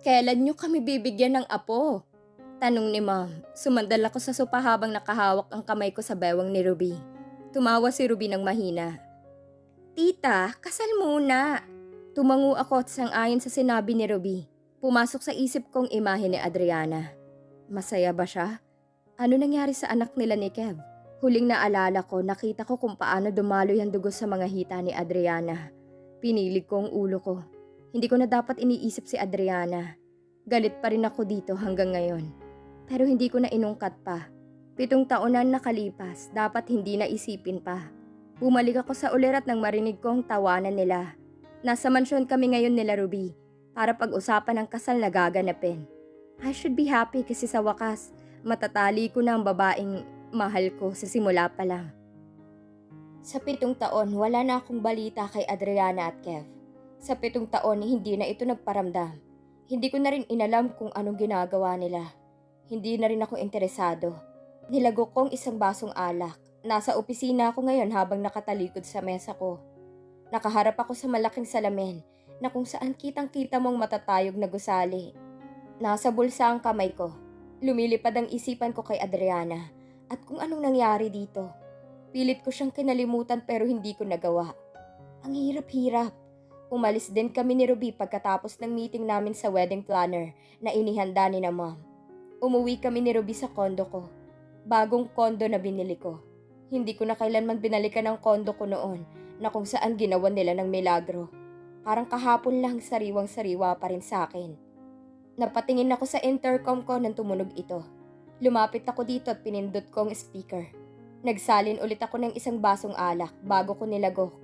Kailan niyo kami bibigyan ng apo? Tanong ni Mom. Sumandal ako sa sopa habang nakahawak ang kamay ko sa bewang ni Ruby. Tumawa si Ruby ng mahina. Tita, kasal muna. Tumango ako at sang-ayon sa sinabi ni Ruby. Pumasok sa isip kong imahe ni Adriana. Masaya ba siya? Ano nangyari sa anak nila ni Kev? Huling naalala ko, nakita ko kung paano dumaloy ang dugo sa mga hita ni Adriana. Pinilig ko ang ulo ko. Hindi ko na dapat iniisip si Adriana. Galit pa rin ako dito hanggang ngayon. Pero hindi ko na inungkat pa. 7 taon na nakalipas, dapat hindi na isipin pa. Bumalik ako sa ulirat nang marinig ko ang tawanan nila. Nasa mansyon kami ngayon nila Ruby para pag-usapan ang kasal na gaganapin. I should be happy kasi sa wakas, matatali ko na ang babaeng mahal ko sa simula pa lang. Sa 7 taon, wala na akong balita kay Adriana at Kev. Sa 7 taon, hindi na ito nagparamdam. Hindi ko na rin inalam kung anong ginagawa nila. Hindi na rin ako interesado. Nilagok kong isang basong alak. Nasa opisina ako ngayon habang nakatalikod sa mesa ko. Nakaharap ako sa malaking salamin na kung saan kitang-kita mong matatayog na gusali. Nasa bulsa ang kamay ko. Lumilipad ang isipan ko kay Adriana at kung anong nangyari dito. Pilit ko siyang kinalimutan pero hindi ko nagawa. Ang hirap-hirap. Umalis din kami ni Ruby pagkatapos ng meeting namin sa wedding planner na inihanda ni na Mom. Umuwi kami ni Ruby sa kondo ko. Bagong kondo na binili ko. Hindi ko na kailanman binalikan ang kondo ko noon na kung saan ginawa nila ng milagro. Parang kahapon lang sariwang-sariwa pa rin sa akin. Napatingin ako sa intercom ko nang tumunog ito. Lumapit ako dito at pinindot ko ang speaker. Nagsalin ulit ako ng isang basong alak bago ko nilagok.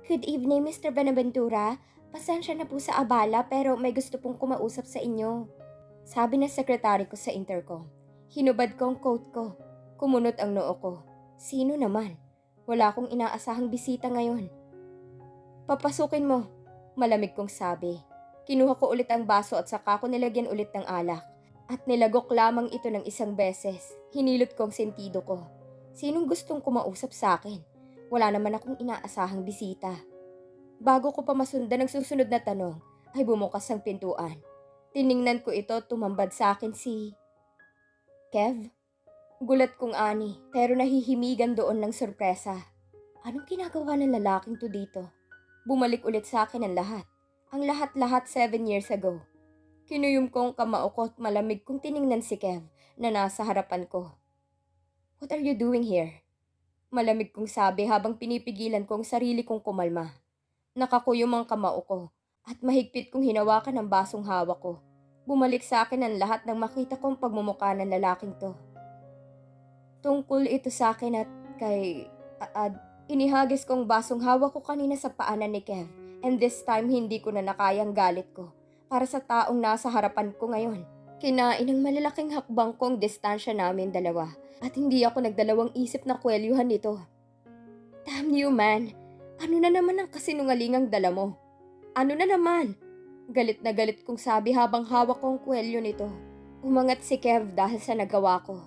Good evening, Mr. Benaventura. Pasensya na po sa abala pero may gusto pong kumausap sa inyo. Sabi ng sekretary ko sa intercom. Hinubad ko ang coat ko. Kumunot ang noo ko. Sino naman? Wala akong inaasahang bisita ngayon. Papasukin mo, malamig kong sabi. Kinuha ko ulit ang baso at saka ko nilagyan ulit ng alak. At nilagok lamang ito ng isang beses. Hinilot ko ang sentido ko. Sinong gustong kumausap sa akin? Wala naman akong inaasahang bisita. Bago ko pa masundan ang susunod na tanong, ay bumukas ang pintuan. Tiningnan ko ito at tumambad sa akin si Kev. Gulat kong ani, pero nahihimigan doon ng sorpresa. Anong ginagawa ng lalaking to dito? Bumalik ulit sa akin ang lahat. Ang lahat-lahat 7 years ago. Kinuyom kong kamao ko at malamig kong tiningnan si Kev na nasa harapan ko. What are you doing here? Malamig kong sabi habang pinipigilan ko ang sarili kong kumalma. Nakakuyom ang kamao ko at mahigpit kong hinawakan ang basong hawak ko. Bumalik sa akin ang lahat nang makita kong pagmumukha ng lalaking to. Tungkol ito sa akin at kay inihagis kong basong hawak ko kanina sa paanan ni Kev. And this time hindi ko na nakayang galit ko para sa taong nasa harapan ko ngayon. Kinain ng malalaking hakbang kong distansya namin dalawa at hindi ako nagdalawang isip na kwelyuhan nito. Damn you man! Ano na naman ang kasinungalingang dala mo? Ano na naman? Galit na galit kong sabi habang hawak kong kwelyo nito. Umangat si Kev dahil sa nagawa ko.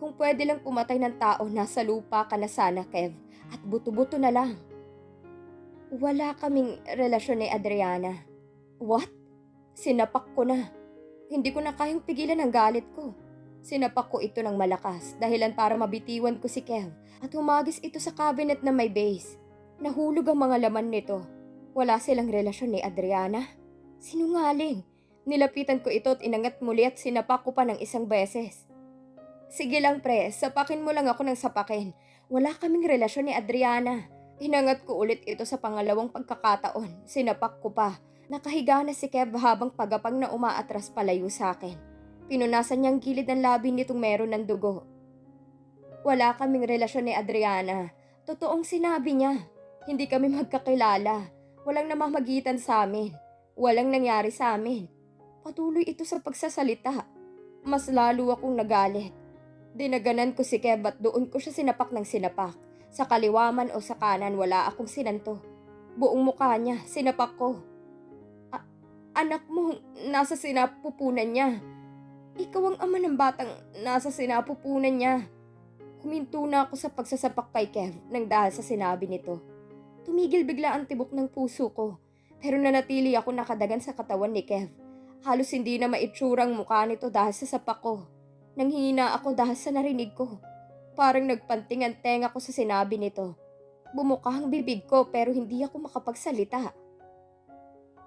Kung pwede lang pumatay ng tao, nasa lupa ka na sana, Kev. At buto-buto na lang. Wala kaming relasyon ni Adriana. What? Sinapak ko na. Hindi ko na kayang pigilan ang galit ko. Sinapak ko ito ng malakas, dahilan para mabitiwan ko si Kev at humagis ito sa cabinet na may base. Nahulog ang mga laman nito. Wala silang relasyon ni Adriana. Sinungaling. Nilapitan ko ito at inangat muli at sinapak ko pa ng isang beses. Sige lang pre, sapakin mo lang ako ng sapakin. Wala kaming relasyon ni Adriana. Inangat ko ulit ito sa pangalawang pagkakataon. Sinapak ko pa. Nakahiga na si Kev habang pagapang na umaatras palayo sa akin. Pinunasan niyang gilid ng labi nitong meron ng dugo. Wala kaming relasyon ni Adriana. Totoong sinabi niya. Hindi kami magkakilala. Walang namamagitan sa amin. Walang nangyari sa amin. Patuloy ito sa pagsasalita. Mas lalo akong nagalit. Dinaganan ko si Kev at doon ko siya sinapak ng sinapak. Sa kaliwa man o sa kanan wala akong sinanto. Buong mukha niya, sinapak ko. Anak mo, nasa sinapupunan niya. Ikaw ang ama ng batang nasa sinapupunan niya. Huminto na ako sa pagsasapak kay Kev nang dahil sa sinabi nito. Tumigil bigla ang tibok ng puso ko. Pero nanatili ako nakadagan sa katawan ni Kev. Halos hindi na maitsurang mukha nito dahil sa sapak ko. Nanghina ako dahil sa narinig ko. Parang nagpanting ang tenga ko sa sinabi nito. Bumuka ang bibig ko pero hindi ako makapagsalita.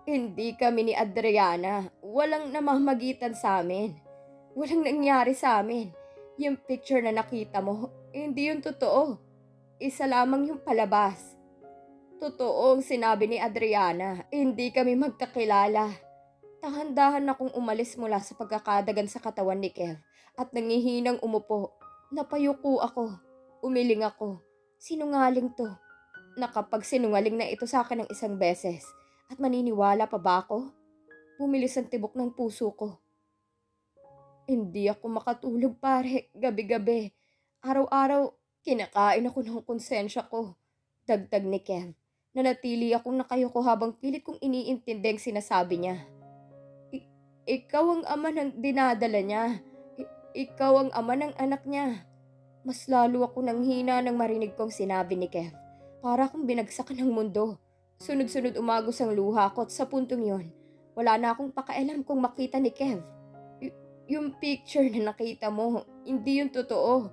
Hindi kami ni Adriana. Walang namamagitan sa amin. Walang nangyari sa amin. Yung picture na nakita mo, hindi yung totoo. Isa lamang yung palabas. Totoong sinabi ni Adriana, hindi kami magkakilala. Dahan-dahan akong umalis mula sa pagkakadagan sa katawan ni Kev at nangihinang umupo. Napayuko ako. Umiling ako. Sinungaling to. Nakapagsinungaling na ito sa akin ng isang beses. At maniniwala pa ba ako? Bumilis ang tibok ng puso ko. Hindi ako makatulog pare, gabi-gabi. Araw-araw, kinakain ako ng konsensya ko. Dagdag ni Kev. Nanatili akong nakayuko habang pilit kong iniintindi ang sinasabi niya. Ikaw ang ama ng dinadala niya. Ikaw ang ama ng anak niya. Mas lalo ako nanghina nang marinig kong sinabi ni Kev. Para akong binagsakan ng mundo. Sunod-sunod umagos ang luha ko at sa puntong yon, wala na akong pakialam kung makita ni Kev. Yung picture na nakita mo, hindi yun totoo.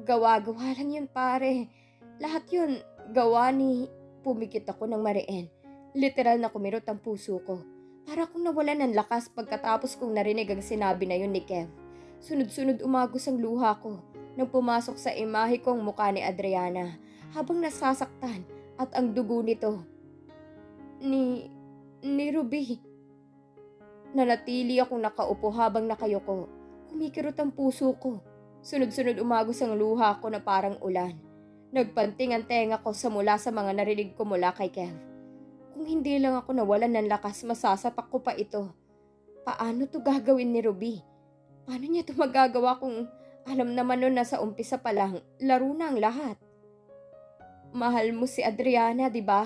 Gawa-gawa lang yun pare. Lahat yun, gawa ni... Pumikit ako ng mariin. Literal na kumirot ang puso ko. Para akong nawalan ng lakas pagkatapos kong narinig ang sinabi na yun ni Kev. Sunod-sunod umagos ang luha ko nang pumasok sa imahe kong mukha ni Adriana habang nasasaktan at ang dugo nito. Ni Ruby. Nanatili akong nakaupo habang nakayuko. Kumikirot ang puso ko. Sunod-sunod umagos ang luha ko na parang ulan. Nagpanting ang tenga ko sa mga narinig ko mula kay Kev. Kung hindi lang ako nawalan ng lakas, masasapak ko pa ito. Paano to gagawin ni Ruby? Paano niya to magagawa kung alam naman nun na sa umpisa pa lang, laro na ang lahat? Mahal mo si Adriana, di ba?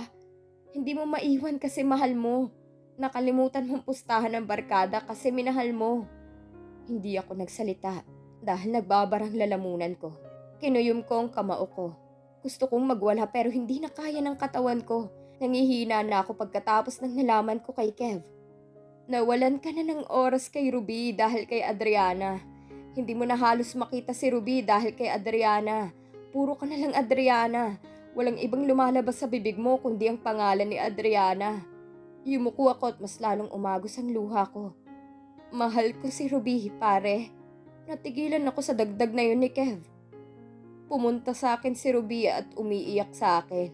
Hindi mo maiwan kasi mahal mo. Nakalimutan mong pustahan ng barkada kasi minahal mo. Hindi ako nagsalita dahil nagbabarang lalamunan ko. Kinuyom ko ang kamao ko. Gusto kong magwala pero hindi na kaya ng katawan ko. Nangihina na ako pagkatapos ng nalaman ko kay Kev. Nawalan ka na ng oras kay Ruby dahil kay Adriana. Hindi mo na halos makita si Ruby dahil kay Adriana. Puro ka na lang Adriana. Walang ibang lumalabas sa bibig mo kundi ang pangalan ni Adriana. Yumuko ako at mas lalong umagos ang luha ko. Mahal ko si Ruby, pare. Natigilan ako sa dagdag na yun ni Kev. Pumunta sa akin si Ruby at umiiyak sa akin.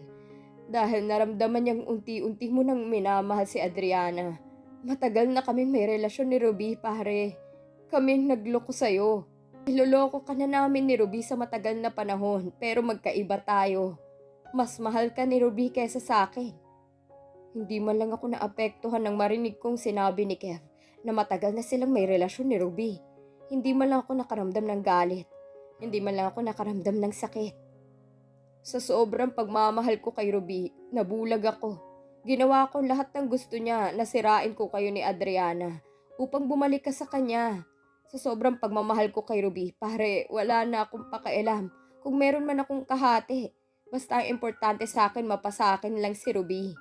Dahil naramdaman niyang unti-unti mo nang minamahal si Adriana. Matagal na kaming may relasyon ni Ruby, pare. Kaming nagloko sa'yo. Iloloko ka na namin ni Ruby sa matagal na panahon pero magkaiba tayo. Mas mahal ka ni Ruby kaysa sa akin. Hindi man lang ako naapektuhan nang marinig kong sinabi ni Kev na matagal na silang may relasyon ni Ruby. Hindi man lang ako nakaramdam ng galit. Hindi man lang ako nakaramdam ng sakit. Sa sobrang pagmamahal ko kay Ruby, nabulag ako. Ginawa ko lahat ng gusto niya na sirain ko kayo ni Adriana upang bumalik ka sa kanya. Sa sobrang pagmamahal ko kay Ruby, pare, wala na akong pakialam kung meron man akong kahati. Basta ang importante sa akin, mapasakin lang si Ruby.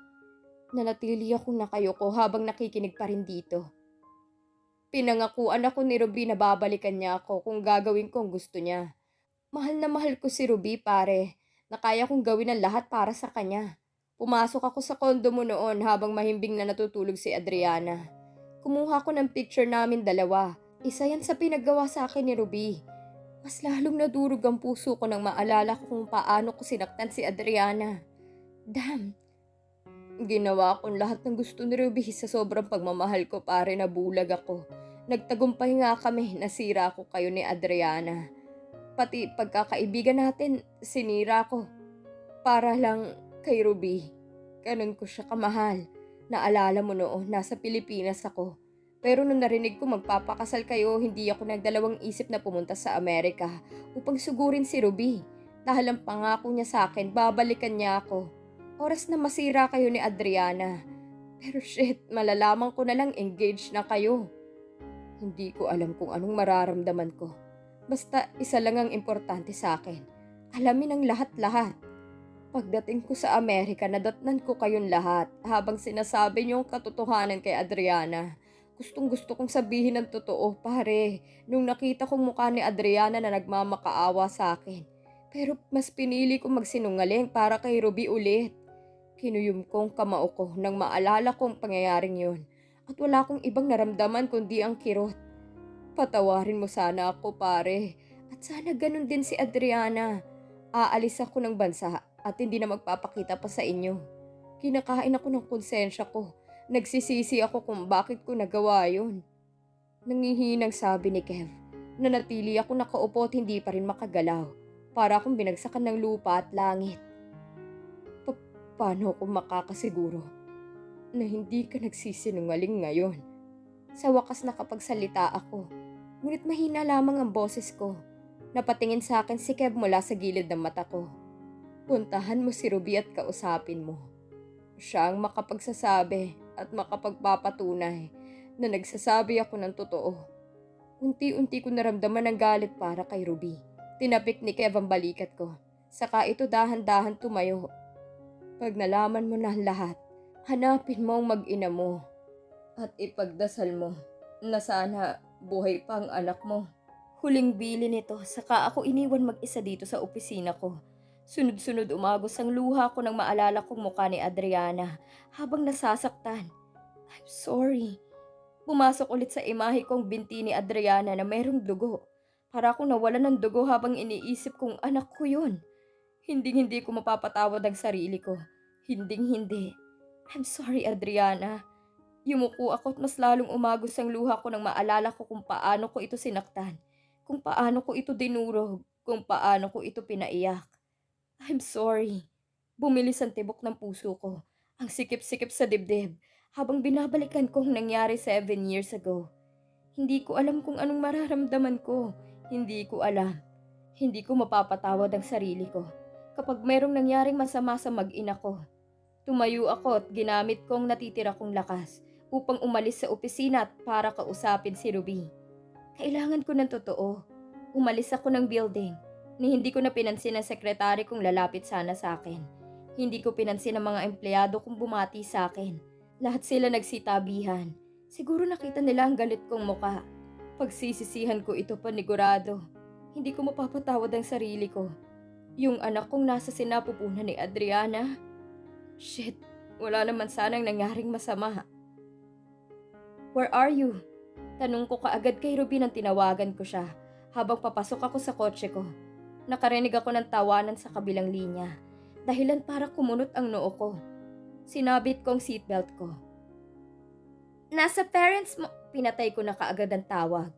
Nanatili akong nakayuko habang nakikinig pa rin dito. Pinangakuan ako ni Ruby na babalikan niya ako kung gagawin ko ang gusto niya. Mahal na mahal ko si Ruby, pare, na kaya kong gawin ang lahat para sa kanya. Pumasok ako sa kondo mo noon habang mahimbing na natutulog si Adriana. Kumuha ko ng picture namin dalawa. Isa yan sa pinaggawa sa akin ni Ruby. Mas lalong nadurog ang puso ko nang maalala ko kung paano ko sinaktan si Adriana. Damn! Ginawa akong lahat ng gusto ni Ruby sa sobrang pagmamahal ko, pare, nabulag ako. Nagtagumpay nga kami, nasira ko kayo ni Adriana. Pati pagkakaibigan natin, sinira ko. Para lang kay Ruby. Ganun ko siya kamahal. Naalala mo noon, nasa Pilipinas ako. Pero nung narinig ko magpapakasal kayo, hindi ako nagdalawang isip na pumunta sa Amerika upang sugurin si Ruby. Dahil ang pangako niya sa akin, babalikan niya ako. Oras na masira kayo ni Adriana. Pero shit, malalaman ko na lang engaged na kayo. Hindi ko alam kung anong mararamdaman ko. Basta isa lang ang importante sa akin. Alamin ang lahat-lahat. Pagdating ko sa Amerika, nadatnan ko kayong lahat habang sinasabi niyo ang katotohanan kay Adriana. Gustong-gusto kong sabihin ng totoo, pare, nung nakita kong mukha ni Adriana na nagmamakaawa sa akin. Pero mas pinili kong magsinungaling para kay Ruby ulit. Kinuyom kong kamao ko nang maalala kong pangyayaring yun. At wala akong ibang naramdaman kundi ang kirot. Patawarin mo sana ako, pare. At sana ganun din si Adriana. Aalis ako ng bansa at hindi na magpapakita pa sa inyo. Kinakain ako ng konsensya ko. Nagsisisi ako kung bakit ko nagawa yun. Nangihinang sabi ni Kev. Nanatili ako nakaupo at hindi pa rin makagalaw. Para akong binagsakan ng lupa at langit. Paano ako makakasiguro na hindi ka nagsisinungaling ngayon? Sa wakas nakapagsalita ako. Ngunit mahina lamang ang boses ko. Napatingin sa akin si Kev mula sa gilid ng mata ko. Puntahan mo si Ruby at kausapin mo. Siya ang makapagsasabi at makapagpapatunay na nagsasabi ako ng totoo. Unti-unti ko naramdaman ang galit para kay Ruby. Tinapik ni Kev ang balikat ko. Saka ito dahan-dahan tumayo. Pag nalaman mo na ang lahat, hanapin mo ang mag-ina mo. At ipagdasal mo na sana buhay pa ang anak mo. Huling bili nito, saka ako iniwan mag-isa dito sa opisina ko. Sunod-sunod umagos ang luha ko nang maalala kong mukha ni Adriana habang nasasaktan. I'm sorry. Pumasok ulit sa imahe kong binti ni Adriana na merong dugo. Para akong nawalan ng dugo habang iniisip kong anak ko yun. Hinding-hindi ko mapapatawad ang sarili ko. Hinding-hindi. I'm sorry, Adriana. Yumuko ako at mas lalong umagos ang luha ko nang maalala ko kung paano ko ito sinaktan. Kung paano ko ito dinurog. Kung paano ko ito pinaiyak. I'm sorry. Bumilis ang tibok ng puso ko. Ang sikip-sikip sa dibdib. Habang binabalikan kong nangyari 7 years ago. Hindi ko alam kung anong mararamdaman ko. Hindi ko alam. Hindi ko mapapatawad ang sarili ko. Kapag merong nangyaring masama sa mag-ina ko. Tumayo ako at ginamit kong natitira kong lakas upang umalis sa opisina at para kausapin si Ruby. Kailangan ko ng totoo. Umalis ako ng building ni hindi ko na pinansin ang sekretary kong lalapit sana sa akin. Hindi ko pinansin ang mga empleyado kong bumati sa akin. Lahat sila nagsitabihan. Siguro nakita nila ang galit kong muka. Pagsisisihan ko ito panigurado. Hindi ko mapapatawad ang sarili ko. Yung anak kong nasa sinapupunan ni Adriana. Shit, wala naman sanang nangyaring masama. Where are you? Tanong ko kaagad kay Ruby nang tinawagan ko siya habang papasok ako sa kotse ko. Nakarinig ako ng tawanan sa kabilang linya. Dahilan para kumunot ang noo ko. Sinabit kong seatbelt ko. Nasa parents mo. Pinatay ko na kaagad ang tawag.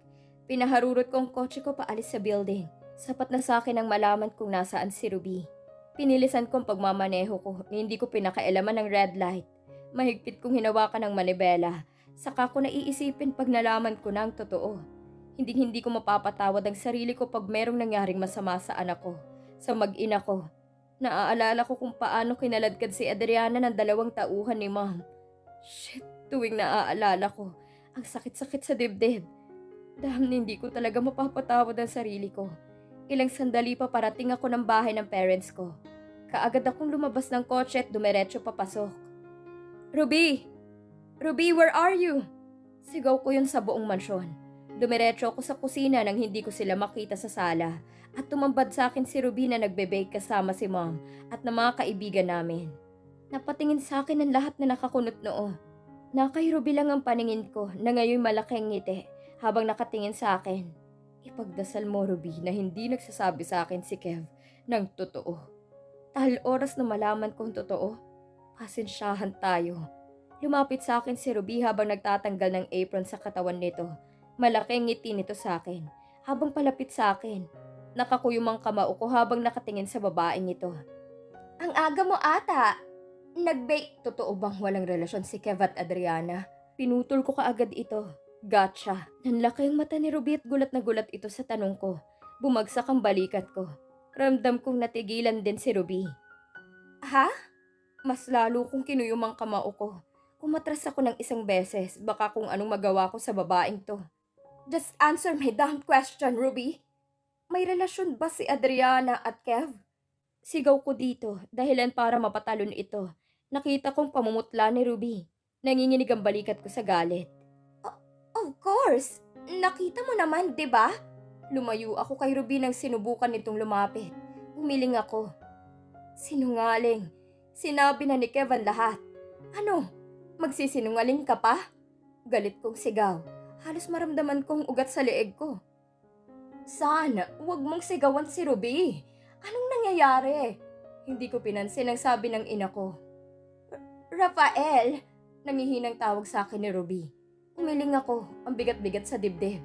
Pinaharurot ko ang kotse ko paalis sa building. Sapat na sa akin ang malaman kung nasaan si Ruby. Pinilisan kong pagmamaneho ko na hindi ko pinakailaman ng red light. Mahigpit kong hinawakan ng manibela. Saka ko naiisipin pag nalaman ko na ang totoo. Hindi ko mapapatawad ang sarili ko pag merong nangyaring masama sa anak ko, sa mag-ina ko. Naaalala ko kung paano kinaladkad si Adriana ng 2 tauhan ni Mom. Shit, tuwing naaalala ko, ang sakit-sakit sa dibdib. Dahil hindi ko talaga mapapatawad ang sarili ko. Ilang sandali pa parating ako ng bahay ng parents ko. Kaagad akong lumabas ng kotse at dumiretso papasok. Ruby! Ruby, where are you? Sigaw ko yun sa buong mansyon. Dumiretso ako sa kusina nang hindi ko sila makita sa sala at tumambad sa akin si Ruby na nagbe-bake kasama si Mom at ng mga kaibigan namin. Napatingin sa akin ang lahat na nakakunot noo. Na kay Ruby lang ang paningin ko na ngayon malaking ngiti habang nakatingin sa akin. Ipagdasal mo, Ruby, na hindi nagsasabi sa akin si Kev ng totoo. Dahil oras na malaman kong totoo, pasensyahan tayo. Lumapit sa akin si Ruby habang nagtatanggal ng apron sa katawan nito. Malaking ngiti nito sa akin. Habang palapit sa akin, nakakuyom ang kamao ko habang nakatingin sa babaeng ito. Ang aga mo ata. Nag-bake. Totoo bang walang relasyon si Kev at Adriana? Pinutol ko kaagad ito. Gotcha. Nanlaki ang mata ni Ruby at gulat na gulat ito sa tanong ko. Bumagsak ang balikat ko. Ramdam kong natigilan din si Ruby. Ha? Mas lalo kong kinuyom ang kamao ko. Umatras ako ng 1 beses, baka kung anong magawa ko sa babaeng to. Just answer my damn question, Ruby. May relasyon ba si Adriana at Kev? Sigaw ko dito, dahilan para mapatalon ito. Nakita kong pamumutla ni Ruby. Nanginginig ang balikat ko sa galit. Of course! Nakita mo naman, di ba? Lumayo ako kay Ruby nang sinubukan nitong lumapit. Umiling ako. Sinungaling. Sinabi na ni Kevin lahat. Ano? Magsisinungaling ka pa? Galit kong sigaw. Halos maramdaman kong ugat sa leeg ko. Sana, huwag mong sigawan si Ruby. Anong nangyayari? Hindi ko pinansin ang sabi ng ina ko. Rafael! Nangihinang tawag sa akin ni Ruby. Umiling ako, ang bigat-bigat sa dibdib.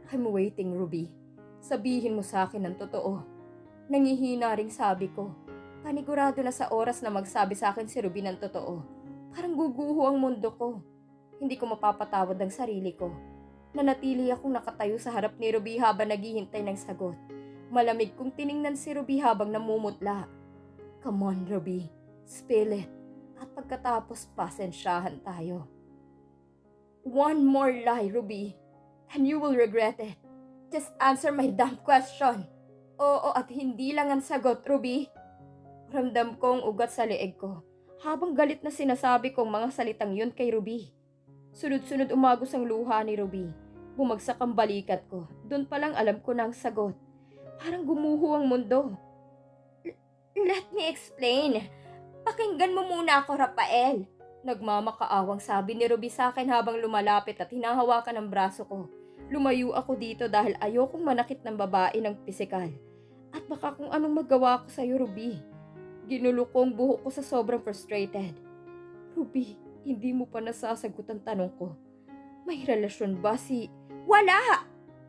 I'm waiting, Ruby. Sabihin mo sa akin ang totoo. Nangihina ring sabi ko. Panigurado na sa oras na magsabi sa akin si Ruby ng totoo. Parang guguho ang mundo ko. Hindi ko mapapatawad ang sarili ko. Nanatili akong nakatayo sa harap ni Ruby habang naghihintay ng sagot. Malamig kong tiningnan si Ruby habang namumutla. Come on, Ruby. Spill it. At pagkatapos pasensyahan tayo. One more lie, Ruby. And you will regret it. Just answer my damn question. Oo at hindi lang ang sagot, Ruby. Ramdam kong ugat sa leeg ko. Habang galit na sinasabi kong mga salitang yun kay Ruby. Sunod-sunod umagos ang luha ni Ruby. Bumagsak ang balikat ko. Doon pa lang alam ko na ang sagot. Parang gumuho ang mundo. Let me explain. Pakinggan mo muna ako, Rafael. Nagmamakaawang sabi ni Ruby sa akin habang lumalapit at hinahawakan ang braso ko. Lumayo ako dito dahil ayokong manakit ng babae ng pisikal. At baka kung anong magawa ko sa'yo, Ruby. Ginulo ko ang buhok ko sa sobrang frustrated. Ruby, hindi mo pa nasasagot ang tanong ko. May relasyon ba si... Wala!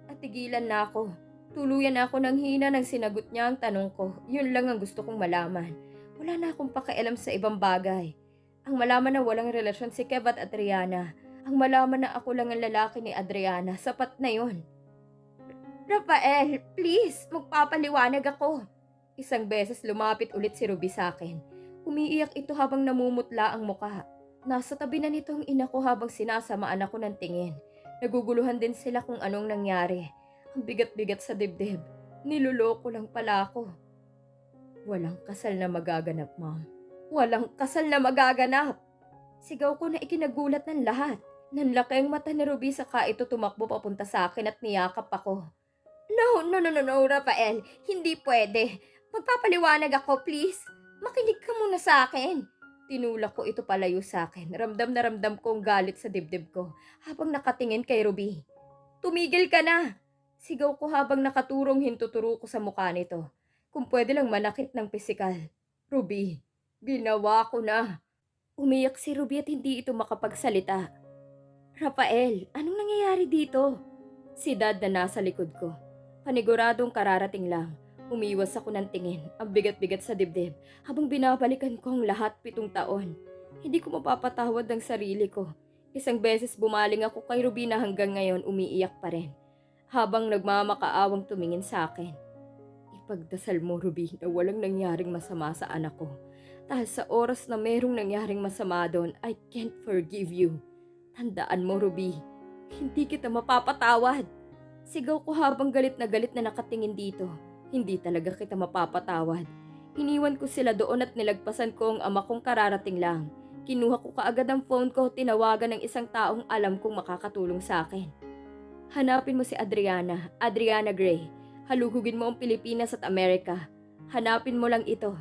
At tigilan na ako. Tuluyan na ako ng hina nang sinagot niya ang tanong ko. Yun lang ang gusto kong malaman. Wala na akong pakialam sa ibang bagay. Ang malaman na walang relasyon si Kev at Adriana. Ang malaman na ako lang ang lalaki ni Adriana. Sapat na yun. Rafael, please, magpapaliwanag ako. Isang beses lumapit ulit si Ruby sa akin. Umiiyak ito habang namumutla ang muka. Nasa tabi na nito ang ina ko habang sinasamaan ako ng tingin. Naguguluhan din sila kung anong nangyari. Ang bigat-bigat sa dibdib. Niloloko lang pala ako. Walang kasal na magaganap, Mom. Walang kasal na magaganap. Sigaw ko na ikinagulat ng lahat. Nanlaki ang mata ni Ruby saka ito tumakbo papunta sa akin at niyakap ako. No, Rafael. Hindi pwede. Magpapaliwanag ako, please. Makinig ka muna sa akin. Tinulak ko ito palayo sa akin. Ramdam na ramdam ko ang galit sa dibdib ko habang nakatingin kay Ruby. Tumigil ka na! Sigaw ko habang nakaturong hintuturo ko sa mukha nito. Kung pwede lang manakit ng pisikal. Ruby, ginawa ko na. Umiyak si Ruby at hindi ito makapagsalita. Rafael, anong nangyayari dito? Si Dad na nasa likod ko. Paniguradong kararating lang. Umiwas ako ng tingin, ang bigat-bigat sa dibdib, habang binabalikan ko ang lahat 7 taon. Hindi ko mapapatawad ang sarili ko. Isang beses bumaling ako kay Ruby na hanggang ngayon umiiyak pa rin. Habang nagmamakaawang tumingin sa akin. Ipagdasal mo, Ruby, na walang nangyaring masama sa anak ko. Dahil sa oras na merong nangyaring masama doon, I can't forgive you. Tandaan mo, Ruby, hindi kita mapapatawad. Sigaw ko habang galit na nakatingin dito. Hindi talaga kita mapapatawad. Iniwan ko sila doon at nilagpasan ko ang ama kong kararating lang. Kinuha ko kaagad ang phone ko, tinawagan ng isang taong alam kong makakatulong sa akin. Hanapin mo si Adriana, Adriana Gray. Halugugin mo ang Pilipinas at Amerika. Hanapin mo lang ito.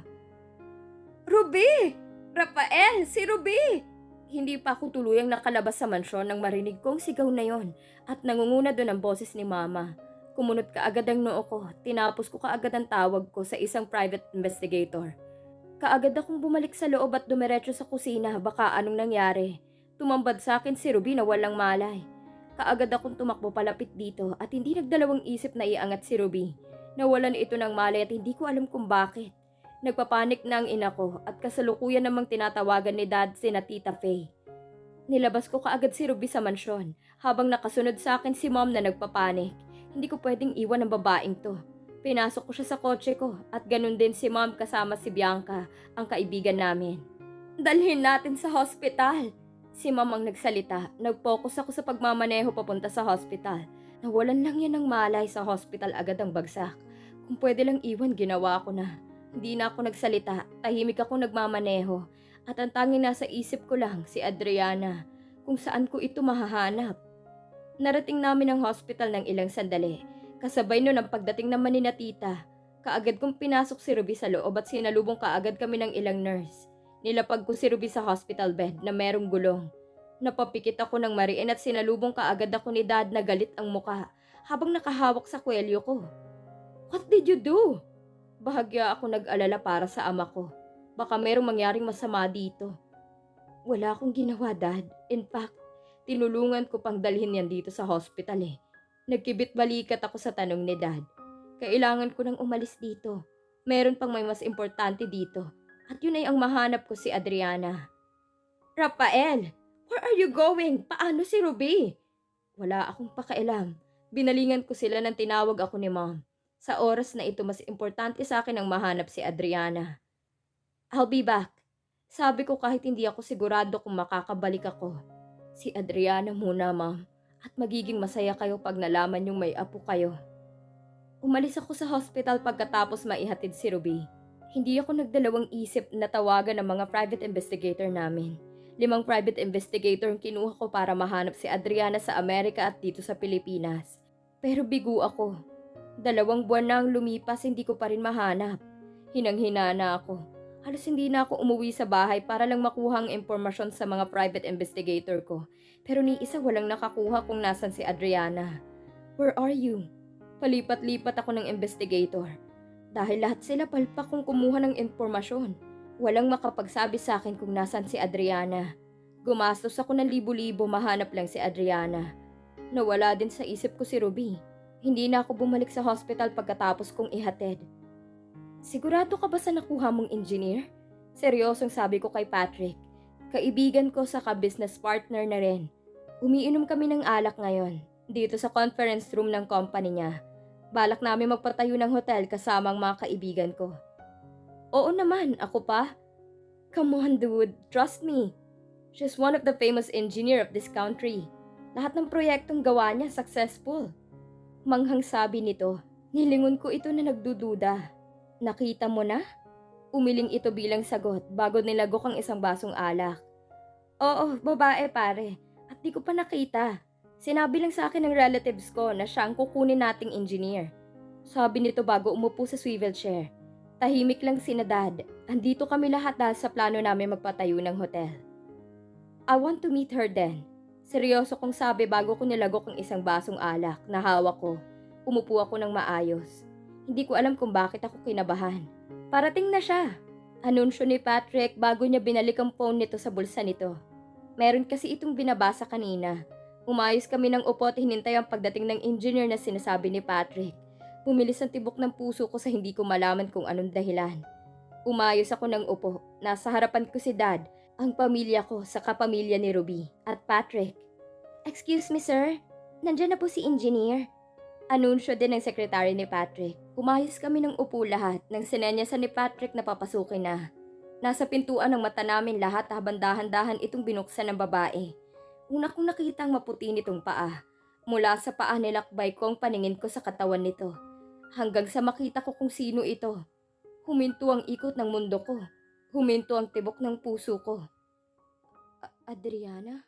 Ruby! Rafael, si Ruby! Hindi pa ako tuluyang nakalabas sa mansyon nang marinig kong sigaw na yon at nangunguna doon ang boses ni Mama. Kumunot kaagad ang noo ko, tinapos ko kaagad ang tawag ko sa isang private investigator. Kaagad akong bumalik sa loob at dumiretso sa kusina, baka anong nangyari. Tumambad sa akin si Ruby na walang malay. Kaagad akong tumakbo palapit dito at hindi nagdalawang isip na iangat si Ruby. Nawalan ito ng malay at hindi ko alam kung bakit. Nagpapanik na ang ina ko at kasalukuyan namang tinatawagan ni Dad sina Tita Faye. Nilabas ko kaagad si Ruby sa mansyon habang nakasunod sa akin si Mom na nagpapanik. Hindi ko pwedeng iwan ang babaeng to. Pinasok ko siya sa kotse ko at ganun din si Mom kasama si Bianca, ang kaibigan namin. Dalhin natin sa hospital. Si Mom ang nagsalita. Nag-focus ako sa pagmamaneho papunta sa hospital. Nawalan lang yan ng malay sa hospital agad ang bagsak. Kung pwede lang iwan, ginawa ko na. Hindi na ako nagsalita, tahimik ako nagmamaneho, at ang tanging nasa isip ko lang si Adriana, kung saan ko ito mahahanap. Narating namin ang hospital ng ilang sandali. Kasabay nun ang pagdating naman ni na tita. Kaagad kong pinasok si Ruby sa loob at sinalubong kaagad kami ng ilang nurse. Nilapag ko si Ruby sa hospital bed na merong gulong. Napapikit ako ng mariin at sinalubong kaagad ako ni Dad na galit ang muka habang nakahawak sa kwelyo ko. "What did you do?" Bahagya ako nag-alala para sa ama ko. Baka merong mangyaring masama dito. Wala akong ginawa, Dad. In fact, tinulungan ko pang dalhin yan dito sa hospital eh. Nagkibit balikat ako sa tanong ni Dad. Kailangan ko nang umalis dito. Meron pang may mas importante dito. At yun ay ang mahanap ko si Adriana. "Rafael, where are you going? Paano si Ruby?" Wala akong pakialam. Binalingan ko sila nang tinawag ako ni Mom. Sa oras na ito, mas importante sa akin ang mahanap si Adriana. "I'll be back." Sabi ko kahit hindi ako sigurado kung makakabalik ako. "Si Adriana muna, Ma'am. At magiging masaya kayo pag nalaman yung may apo kayo." Umalis ako sa hospital pagkatapos maihatid si Ruby. Hindi ako nagdalawang isip na tawagan ng mga private investigator namin. 5 private investigator ang kinuha ko para mahanap si Adriana sa Amerika at dito sa Pilipinas. Pero bigo ako. 2 buwan na ang lumipas, hindi ko pa rin mahanap. Hinang-hina na ako. Halos hindi na ako umuwi sa bahay para lang makuha ang impormasyon sa mga private investigator ko. Pero ni isa walang nakakuha kung nasan si Adriana. "Where are you?" Palipat-lipat ako ng investigator. Dahil lahat sila palpak kung kumuha ng impormasyon. Walang makapagsabi sa akin kung nasan si Adriana. Gumastos ako ng libo-libo mahanap lang si Adriana. Nawala din sa isip ko si Ruby. Hindi na ako bumalik sa hospital pagkatapos kong ihatid. "Sigurado ka ba sa nakuha mong engineer?" Seryosong sabi ko kay Patrick. Kaibigan ko sa ka-business partner na rin. Umiinom kami ng alak ngayon, dito sa conference room ng company niya. Balak namin magpatayo ng hotel kasama ang mga kaibigan ko. "Oo naman, ako pa." "Come on dude, trust me. She's one of the famous engineer of this country. Lahat ng proyektong gawa niya successful." Manghang sabi nito. Nilingon ko ito na nagdududa. "Nakita mo na?" Umiling ito bilang sagot bago nilagok ang isang basong alak. "Oo, babae pare. At di ko pa nakita. Sinabi lang sa akin ng relatives ko na siya ang kukunin nating engineer." Sabi nito bago umupo sa swivel chair. Tahimik lang sina Dad. Andito kami lahat dahil sa plano namin magpatayo ng hotel. "I want to meet her then." Seryoso kong sabi bago ko nilagok ang isang basong alak na hawak ko. Umupo ako ng maayos. Hindi ko alam kung bakit ako kinabahan. Parating na siya. Anunsyo ni Patrick bago niya binalik ang phone nito sa bulsa nito. Meron kasi itong binabasa kanina. Umayos kami ng upo at hinintay ang pagdating ng engineer na sinasabi ni Patrick. Pumilis ang tibok ng puso ko sa hindi ko malaman kung anong dahilan. Umayos ako ng upo. Nasa harapan ko si Dad, ang pamilya ko sa kapamilya ni Ruby at Patrick. "Excuse me sir, nandyan na po si engineer." Anunsyo din ng sekretary ni Patrick. Umayos kami ng upo lahat nang sinenyasan ni Patrick na papasukin na. Nasa pintuan ng mata namin lahat habang dahan-dahan itong binuksan ng babae. Una kong nakita ang maputi nitong paa. Mula sa paa nilakbay ko ang paningin ko sa katawan nito. Hanggang sa makita ko kung sino ito. Huminto ang ikot ng mundo ko. Huminto ang tibok ng puso ko. "Adriana?"